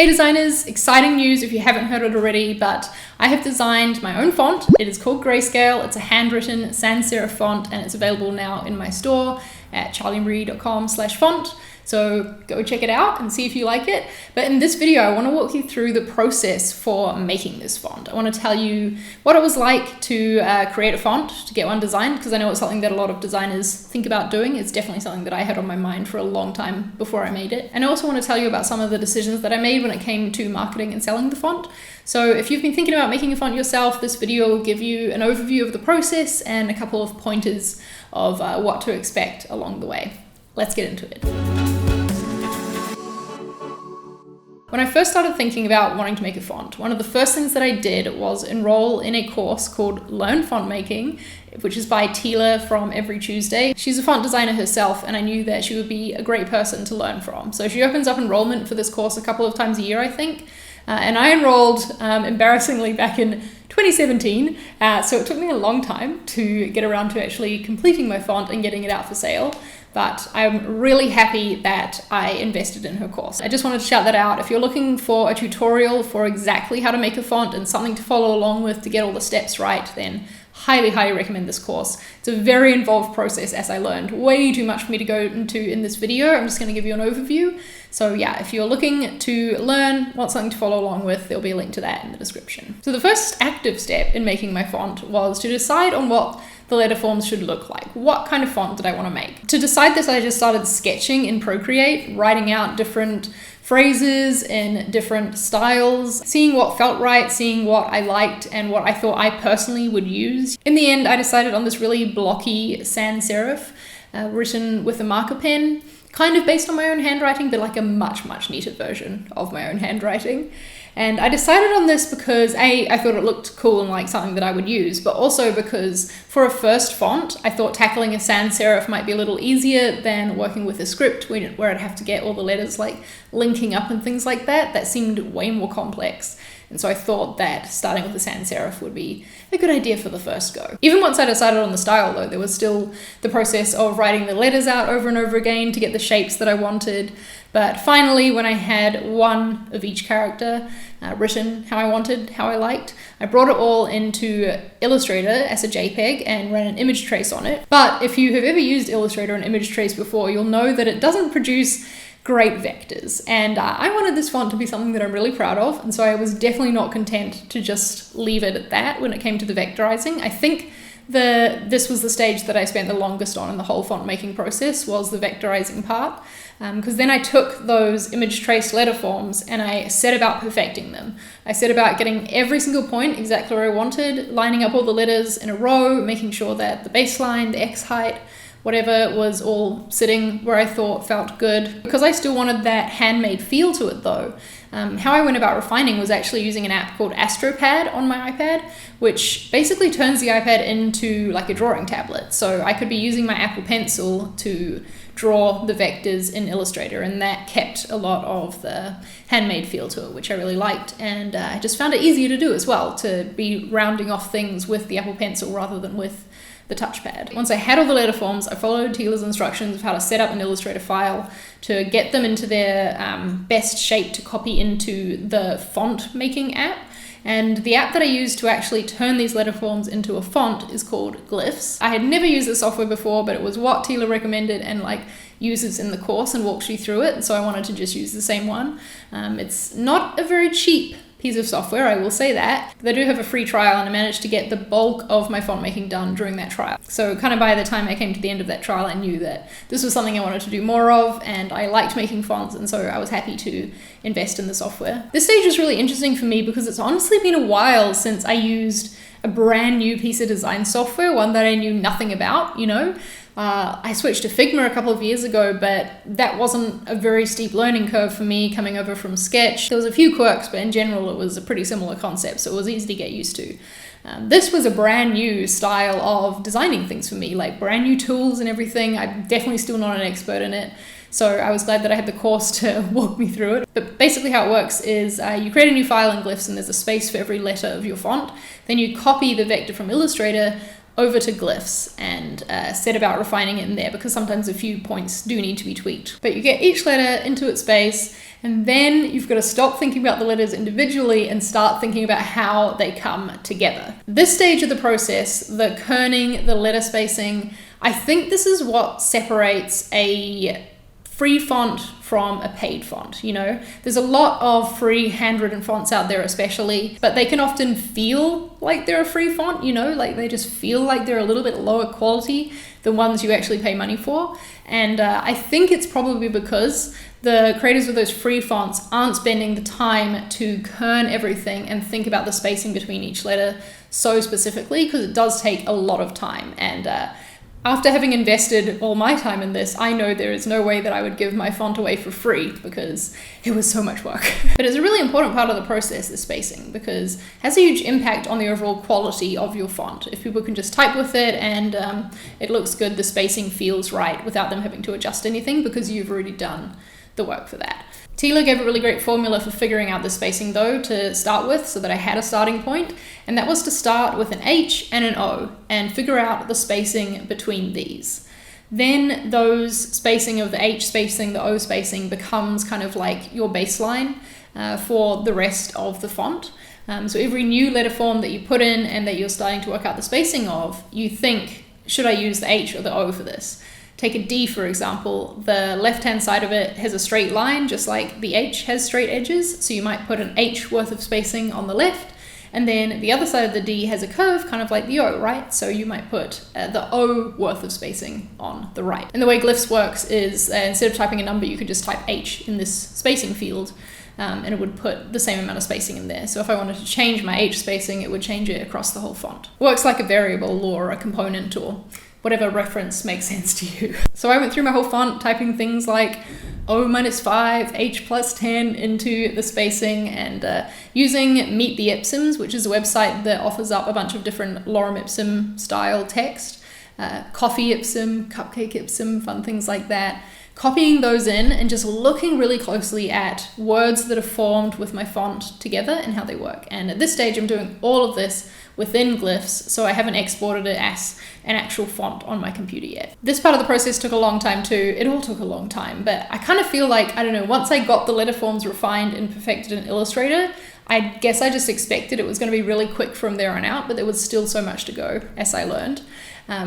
Hey designers, exciting news if you haven't heard it already, but I have designed my own font. It is called Grayscale. It's a handwritten sans-serif font and it's available now in my store at charliemarie.com/font. So go check it out and see if you like it. But in this video, I want to walk you through the process for making this font. I want to tell you what it was like to create a font, to get one designed, because I know it's something that a lot of designers think about doing. It's definitely something that I had on my mind for a long time before I made it. And I also want to tell you about some of the decisions that I made when it came to marketing and selling the font. So if you've been thinking about making a font yourself, this video will give you an overview of the process and a couple of pointers of what to expect along the way. Let's get into it. When I first started thinking about wanting to make a font, one of the first things that I did was enroll in a course called Learn Font Making, which is by Tila from Every Tuesday. She's a font designer herself, and I knew that she would be a great person to learn from. So she opens up enrollment for this course a couple of times a year, I think. And I enrolled, embarrassingly, back in 2017. So it took me a long time to get around to actually completing my font and getting it out for sale. But I'm really happy that I invested in her course. I just wanted to shout that out. If you're looking for a tutorial for exactly how to make a font and something to follow along with to get all the steps right, then highly recommend this course. It's a very involved process, as I learned. Way too much for me to go into in this video. I'm just going to give you an overview. So yeah, if you're looking to learn, want something to follow along with, there'll be a link to that in the description. So the first active step in making my font was to decide on what the letter forms should look like. What kind of font did I want to make? To decide this, I just started sketching in Procreate, writing out different phrases in different styles, seeing what felt right, seeing what I liked and what I thought I personally would use. In the end, I decided on this really blocky sans-serif written with a marker pen, kind of based on my own handwriting, but like a much neater version of my own handwriting. And I decided on this because I thought it looked cool and like something that I would use, but also because for a first font, I thought tackling a sans serif might be a little easier than working with a script where I'd have to get all the letters like linking up and things like that. That seemed way more complex. And so I thought that starting with the sans serif would be a good idea for the first go. Even once I decided on the style though, there was still the process of writing the letters out over and over again to get the shapes that I wanted. But finally, when I had one of each character written how I wanted, how I liked, I brought it all into Illustrator as a JPEG and ran an image trace on it. But if you have ever used Illustrator and image trace before, you'll know that it doesn't produce great vectors. And I wanted this font to be something that I'm really proud of. And so I was definitely not content to just leave it at that when it came to the vectorizing. I think this was the stage that I spent the longest on in the whole font making process, was the vectorizing part. Because then I took those image trace letter forms and I set about perfecting them. I set about getting every single point exactly where I wanted, lining up all the letters in a row, making sure that the baseline, the X height, whatever was all sitting where I thought felt good. Because I still wanted that handmade feel to it though, how I went about refining was actually using an app called AstroPad on my iPad, which basically turns the iPad into like a drawing tablet. So I could be using my Apple Pencil to draw the vectors in Illustrator, and that kept a lot of the handmade feel to it, which I really liked. And I just found it easier to do as well, to be rounding off things with the Apple Pencil rather than with the touchpad. Once I had all the letter forms, I followed Tila's instructions of how to set up an Illustrator file to get them into their best shape to copy into the font making app. And the app that I used to actually turn these letter forms into a font is called Glyphs. I had never used the software before, but it was what Tila recommended and like uses in the course and walks you through it. So I wanted to just use the same one. It's not a very cheap piece of software, I will say that. They do have a free trial and I managed to get the bulk of my font making done during that trial. So kind of by the time I came to the end of that trial, I knew that this was something I wanted to do more of, and I liked making fonts, and so I was happy to invest in the software. This stage was really interesting for me because it's honestly been a while since I used a brand new piece of design software, one that I knew nothing about, you know. I switched to Figma a couple of years ago, but that wasn't a very steep learning curve for me coming over from Sketch. There was a few quirks, but in general it was a pretty similar concept, so it was easy to get used to. This was a brand new style of designing things for me, like brand new tools and everything. I'm definitely still not an expert in it, so I was glad that I had the course to walk me through it. But basically how it works is you create a new file in Glyphs and there's a space for every letter of your font. Then you copy the vector from Illustrator over to Glyphs and set about refining it in there, because sometimes a few points do need to be tweaked. But you get each letter into its space And then you've got to stop thinking about the letters individually and start thinking about how they come together. This stage of the process, the kerning, the letter spacing, I think this is what separates a free font from a paid font. You know, there's a lot of free handwritten fonts out there especially, but they can often feel like they're a free font, you know, like they just feel like they're a little bit lower quality than ones you actually pay money for. And I think it's probably because the creators of those free fonts aren't spending the time to kern everything and think about the spacing between each letter so specifically, because it does take a lot of time. And after having invested all my time in this, I know there is no way that I would give my font away for free because it was so much work. But it's a really important part of the process, the spacing, because it has a huge impact on the overall quality of your font. If people can just type with it and it looks good, the spacing feels right without them having to adjust anything because you've already done the work for that. Tila gave a really great formula for figuring out the spacing though to start with, so that I had a starting point, and that was to start with an H and an O and figure out the spacing between these. Then those spacing of the H spacing, the O spacing becomes kind of like your baseline for the rest of the font. So every new letter form that you put in and that you're starting to work out the spacing of, you think, should I use the H or the O for this? Take a D, for example. The left-hand side of it has a straight line, just like the H has straight edges. So you might put an H worth of spacing on the left, and then the other side of the D has a curve, kind of like the O, right? So you might put the O worth of spacing on the right. And the way Glyphs works is instead of typing a number, you could just type H in this spacing field, and it would put the same amount of spacing in there. So if I wanted to change my H spacing, it would change it across the whole font. It works like a variable or a component or whatever reference makes sense to you. So I went through my whole font typing things like O-5, H+10 into the spacing, and using Meet the Ipsums, which is a website that offers up a bunch of different lorem ipsum style text, coffee ipsum, cupcake ipsum, fun things like that. Copying those in and just looking really closely at words that are formed with my font together and how they work. And at this stage, I'm doing all of this within Glyphs, so I haven't exported it as an actual font on my computer yet. This part of the process took a long time too. It all took a long time, but I kind of feel like, I don't know, once I got the letter forms refined and perfected in Illustrator, I guess I just expected it was going to be really quick from there on out, but there was still so much to go as I learned.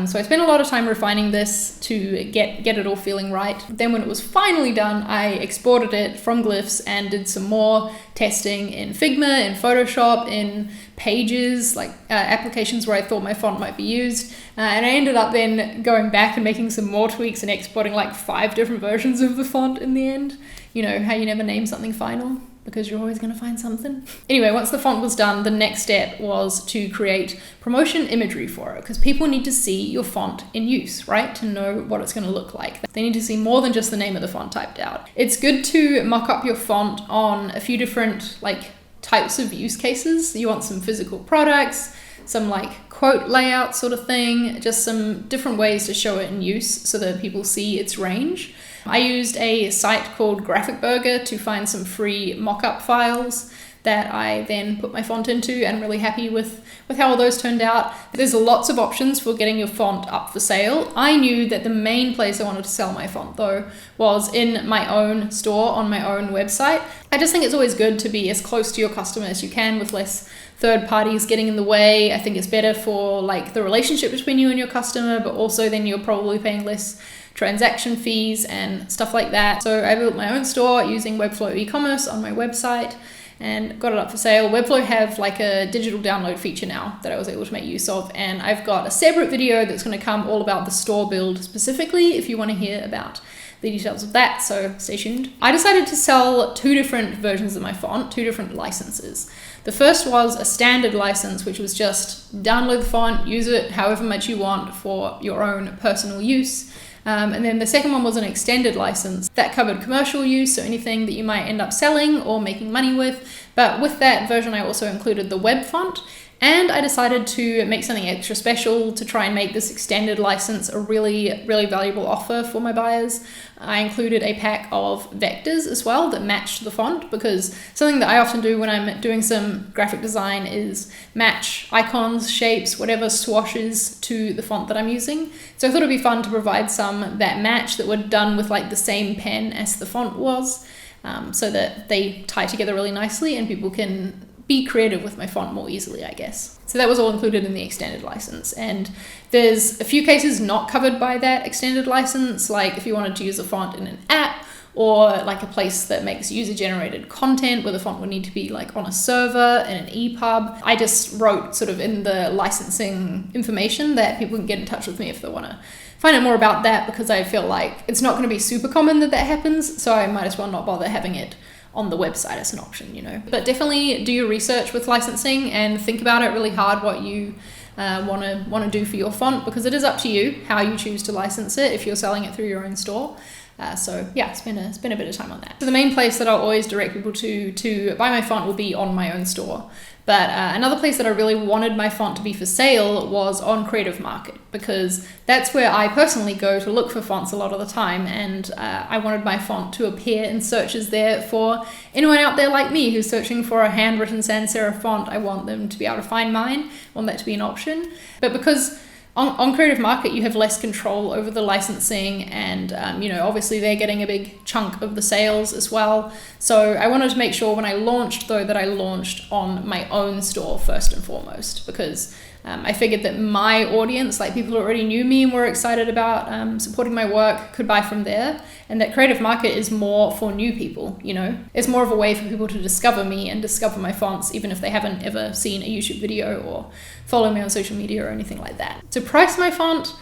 So I spent a lot of time refining this to get it all feeling right. Then when it was finally done, I exported it from Glyphs and did some more testing in Figma, in Photoshop, in Pages, like applications where I thought my font might be used. And I ended up then going back and making some more tweaks and exporting like 5 different versions of the font in the end. You know, how you never name something final, because you're always going to find something. Anyway, once the font was done, the next step was to create promotion imagery for it, because people need to see your font in use, right? To know what it's going to look like. They need to see more than just the name of the font typed out. It's good to mock up your font on a few different types of use cases. You want some physical products, some quote layout sort of thing, just some different ways to show it in use so that people see its range. I used a site called Graphic Burger to find some free mock-up files that I then put my font into, and I'm really happy with how all those turned out. There's lots of options for getting your font up for sale. I knew that the main place I wanted to sell my font though was in my own store on my own website. I just think it's always good to be as close to your customer as you can with less third parties getting in the way. I think it's better for the relationship between you and your customer, but also then you're probably paying less transaction fees and stuff like that. So I built my own store using Webflow e-commerce on my website and got it up for sale. Webflow have a digital download feature now that I was able to make use of, and I've got a separate video that's going to come all about the store build specifically if you want to hear about the details of that, so stay tuned. I decided to sell 2 different versions of my font, 2 different licenses. The first was a standard license, which was just download the font, use it however much you want for your own personal use. And then the second one was an extended license that covered commercial use, so anything that you might end up selling or making money with. But with that version, I also included the web font. And I decided to make something extra special to try and make this extended license a really, really valuable offer for my buyers. I included a pack of vectors as well that matched the font, because something that I often do when I'm doing some graphic design is match icons, shapes, whatever swashes to the font that I'm using. So I thought it'd be fun to provide some that match that were done with the same pen as the font was. so that they tie together really nicely and people can be creative with my font more easily, I guess. So that was all included in the extended license. And there's a few cases not covered by that extended license, like if you wanted to use a font in an app, or like a place that makes user-generated content where the font would need to be like on a server in an EPUB. I just wrote sort of in the licensing information that people can get in touch with me if they want to find out more about that, because I feel like it's not going to be super common that that happens, so I might as well not bother having it on the website as an option, you know. But definitely do your research with licensing and think about it really hard what you want to do for your font, because it is up to you how you choose to license it if you're selling it through your own store. So yeah, spend a bit of time on that. So the main place that I'll always direct people to buy my font will be on my own store. But another place that I really wanted my font to be for sale was on Creative Market, because that's where I personally go to look for fonts a lot of the time, and I wanted my font to appear in searches there for anyone out there like me who's searching for a handwritten sans-serif font. I want them to be able to find mine, I want that to be an option. But because on Creative Market, you have less control over the licensing, and obviously they're getting a big chunk of the sales as well. So I wanted to make sure when I launched, though, that I launched on my own store first and foremost, because I figured that my audience, like people who already knew me and were excited about supporting my work, could buy from there, and that Creative Market is more for new people, you know. It's more of a way for people to discover me and discover my fonts, even if they haven't ever seen a YouTube video or follow me on social media or anything like that. To price my font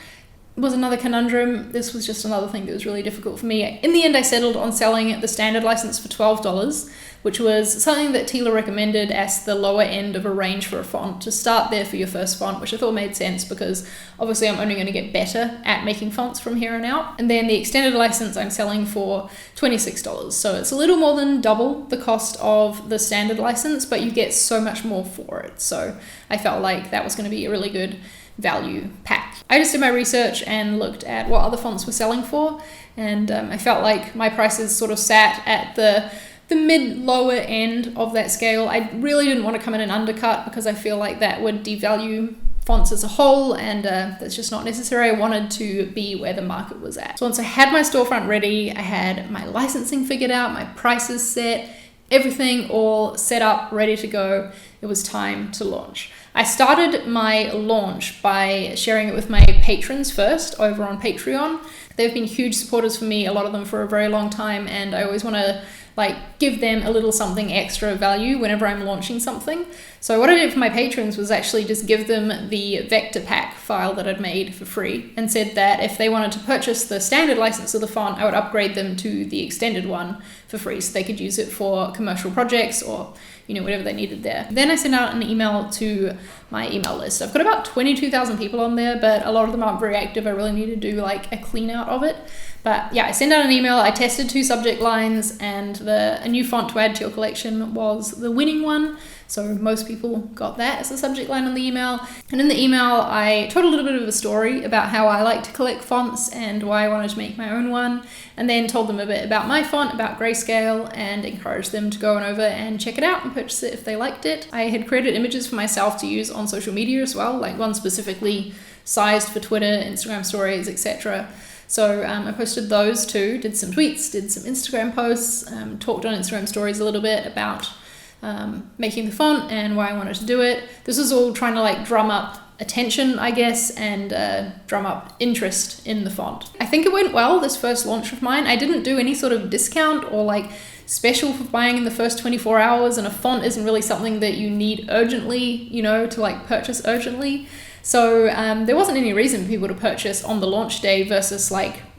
was another conundrum. This was just another thing that was really difficult for me. In the end, I settled on selling the standard license for $12, which was something that Tila recommended as the lower end of a range for a font, to start there for your first font, which I thought made sense because obviously I'm only going to get better at making fonts from here on out. And then the extended license I'm selling for $26. So it's a little more than double the cost of the standard license, but you get so much more for it. So I felt like that was going to be a really good value pack. I just did my research and looked at what other fonts were selling for, and I felt like my prices sort of sat at the mid-lower end of that scale. I really didn't want to come in and undercut, because I feel like that would devalue fonts as a whole, and that's just not necessary. I wanted to be where the market was at. So once I had my storefront ready, I had my licensing figured out, my prices set, everything all set up, ready to go, it was time to launch. I started my launch by sharing it with my patrons first over on Patreon. They've been huge supporters for me, a lot of them for a very long time, and I always want to give them a little something extra value whenever I'm launching something. So what I did for my patrons was actually just give them the vector pack file that I'd made for free, and said that if they wanted to purchase the standard license of the font, I would upgrade them to the extended one for free, so they could use it for commercial projects or whatever they needed there. Then I sent out an email to my email list. I've got about 22,000 people on there, but a lot of them aren't very active. I really need to do a clean out of it. But yeah, I sent out an email, I tested 2 subject lines, and a new font to add to your collection was the winning one. So most people got that as a subject line on the email. And in the email, I told a little bit of a story about how I like to collect fonts and why I wanted to make my own one, and then told them a bit about my font, about Grayscale, and encouraged them to go on over and check it out and purchase it if they liked it. I had created images for myself to use on social media as well, like one specifically sized for Twitter, Instagram stories, etc. So I posted those too, did some tweets, did some Instagram posts, talked on Instagram stories a little bit about making the font and why I wanted to do it. This was all trying to drum up attention, I guess, and drum up interest in the font. I think it went well, this first launch of mine. I didn't do any sort of discount or special for buying in the first 24 hours, and a font isn't really something that you need urgently, to purchase urgently. So there wasn't any reason for people to purchase on the launch day versus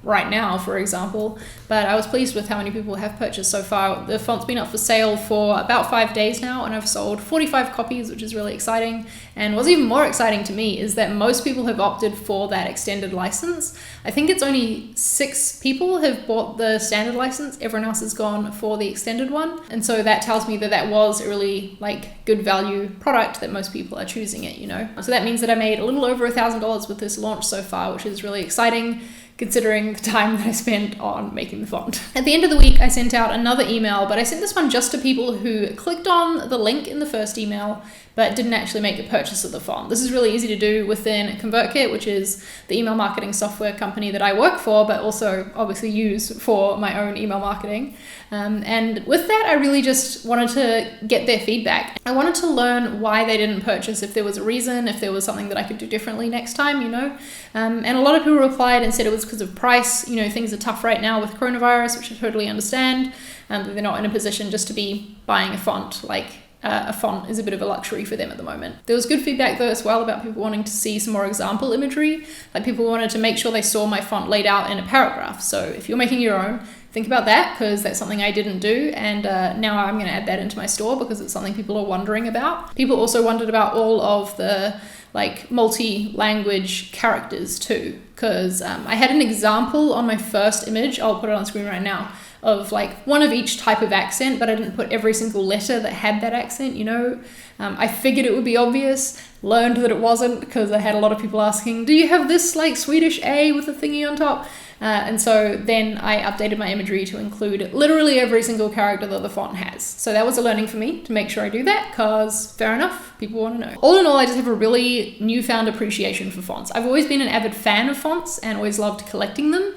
right now, for example. But I was pleased with how many people have purchased so far. The font's been up for sale for about 5 days now, and I've sold 45 copies, which is really exciting. And what's even more exciting to me is that most people have opted for that extended license. I think it's only 6 people have bought the standard license. Everyone else has gone for the extended one. And so that tells me that that was a really good value product, that most people are choosing it, So that means that I made a little over $1,000 with this launch so far, which is really exciting. considering the time that I spent on making the font. At the end of the week, I sent out another email, but I sent this one just to people who clicked on the link in the first email, but didn't actually make a purchase of the font. This is really easy to do within ConvertKit, which is the email marketing software company that I work for, but also obviously use for my own email marketing. And with that, I really just wanted to get their feedback. I wanted to learn why they didn't purchase, if there was a reason, if there was something that I could do differently next time, you know. And a lot of people replied and said it was because of price. You know, things are tough right now with coronavirus, which I totally understand. They're not in a position just to be buying a font. Like, a font is a bit of a luxury for them at the moment. There was good feedback though as well about people wanting to see some more example imagery. Like, people wanted to make sure they saw my font laid out in a paragraph. So if you're making your own, think about that, because that's something I didn't do, and now I'm going to add that into my store because it's something people are wondering about. People also wondered about all of the like multi-language characters too, because I had an example on my first image, I'll put it on screen right now, of like one of each type of accent, but I didn't put every single letter that had that accent, you know. I figured it would be obvious, learned that it wasn't, because I had a lot of people asking, do you have this like Swedish A with a thingy on top? And so then I updated my imagery to include literally every single character that the font has. So that was a learning for me to make sure I do that, because fair enough, people want to know. All in all, I just have a really newfound appreciation for fonts. I've always been an avid fan of fonts and always loved collecting them.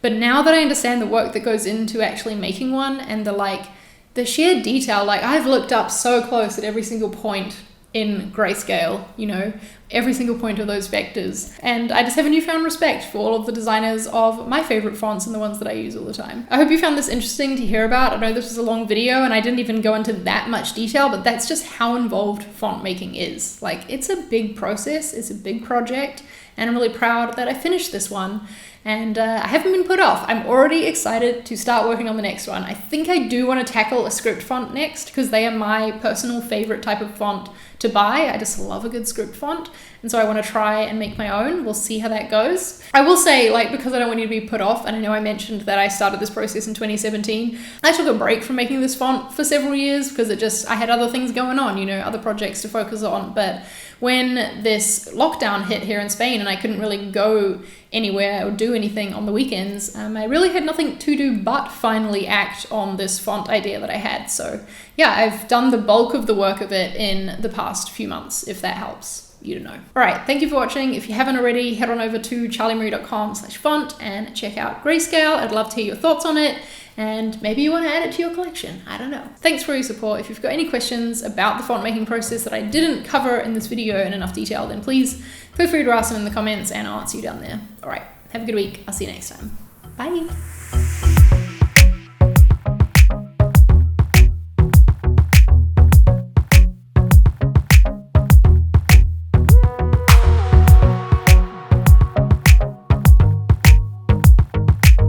But now that I understand the work that goes into actually making one and the sheer detail, like I've looked up so close at every single point in Grayscale, you know, every single point of those vectors. And I just have a newfound respect for all of the designers of my favorite fonts and the ones that I use all the time. I hope you found this interesting to hear about. I know this was a long video and I didn't even go into that much detail, but that's just how involved font making is. Like, it's a big process, it's a big project, and I'm really proud that I finished this one. And I haven't been put off. I'm already excited to start working on the next one. I think I do want to tackle a script font next, because they are my personal favorite type of font to buy. I just love a good script font. And so I want to try and make my own. We'll see how that goes. I will say, like, because I don't want you to be put off, and I know I mentioned that I started this process in 2017, I took a break from making this font for several years because I had other things going on, you know, other projects to focus on. But when this lockdown hit here in Spain and I couldn't really go anywhere or do anything on the weekends, I really had nothing to do but finally act on this font idea that I had. So yeah, I've done the bulk of the work of it in the past few months, if that helps you to know. All right, thank you for watching. If you haven't already, head on over to charliemarie.com/font and check out Grayscale. I'd love to hear your thoughts on it, and maybe you want to add it to your collection. I don't know. Thanks for your support. If you've got any questions about the font making process that I didn't cover in this video in enough detail, then please feel free to ask them in the comments and I'll answer you down there. All right, have a good week. I'll see you next time. Bye.